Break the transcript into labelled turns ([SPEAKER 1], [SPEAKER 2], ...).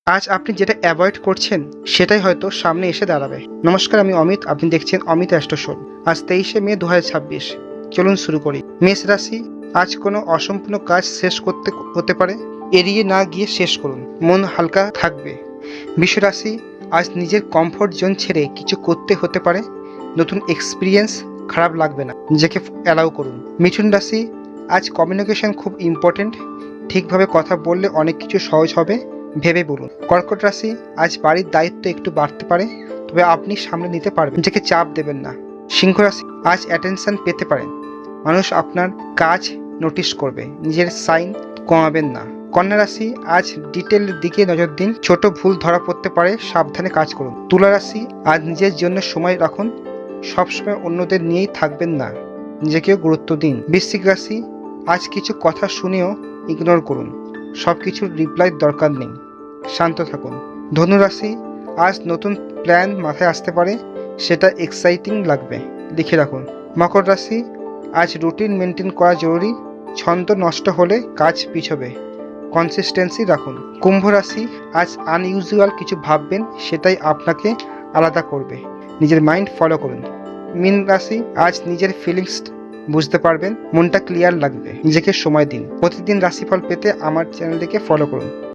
[SPEAKER 1] আজ আপনি যেটা অ্যাভয়েড করছেন সেটাই হয়তো সামনে এসে দাঁড়াবে। নমস্কার, আমি অমিত। আপনি দেখছেন অমিত অ্যাস্ট্রো। আজ 23শে মে 2026। চলুন শুরু করি। মেষ রাশি, আজ কোনো অসম্পূর্ণ কাজ শেষ করতে হতে পারে, এড়িয়ে না গিয়ে শেষ করুন, মন হালকা থাকবে। বৃষ রাশি, আজ নিজের কমফোর্ট জোন ছেড়ে কিছু করতে হতে পারে, নতুন এক্সপিরিয়েন্স, খারাপ লাগবে না, নিজেকে অ্যালাউ করুন। মিথুন রাশি, আজ কমিউনিকেশন খুব ইম্পর্টেন্ট, ঠিকভাবে কথা বললে অনেক কিছু সহজ হবে, ভেবে বলুন। কর্কট রাশি, আজ বাড়ির দায়িত্ব একটু বাড়তে পারে, তবে আপনি সামলে নিতে পারবেন, নিজেকে চাপ দেবেন না। সিংহ রাশি, আজ অ্যাটেনশন পেতে পারেন, মানুষ আপনার কাজ নোটিশ করবে, নিজের সাইন কমাবেন না। কন্যা রাশি, আজ ডিটেলের দিকে নজর দিন, ছোট ভুল ধরা পড়তে পারে, সাবধানে কাজ করুন। তুলা রাশি, আজ নিজের জন্য সময় রাখুন, সবসময় অন্যদের নিয়েই থাকবেন না, নিজেকেও গুরুত্ব দিন। বৃশ্চিক রাশি, আজ কিছু কথা শুনেও ইগনোর করুন, সব কিছুর রিপ্লাইয়ের দরকার নেই, শান্ত থাকুন। ধনু রাশি, আজ নতুন প্ল্যান মাথায় আসতে পারে, সেটা এক্সাইটিং লাগবে, লিখে রাখুন। মকর রাশি, আজ রুটিন মেনটেন করা জরুরি, ছন্দ নষ্ট হলে কাজ পিছবে, কনসিস্টেন্সি রাখুন। কুম্ভ রাশি, আজ আনইউজুয়াল কিছু ভাববেন, সেটাই আপনাকে আলাদা করবে, নিজের মাইন্ড ফলো করুন। মীন রাশি, আজ নিজের ফিলিংস বুঝতে পারবেন, মনটা ক্লিয়ার লাগবে, নিজেকে সময় দিন। প্রতিদিন রাশিফল পেতে আমার চ্যানেলটিকে ফলো করুন।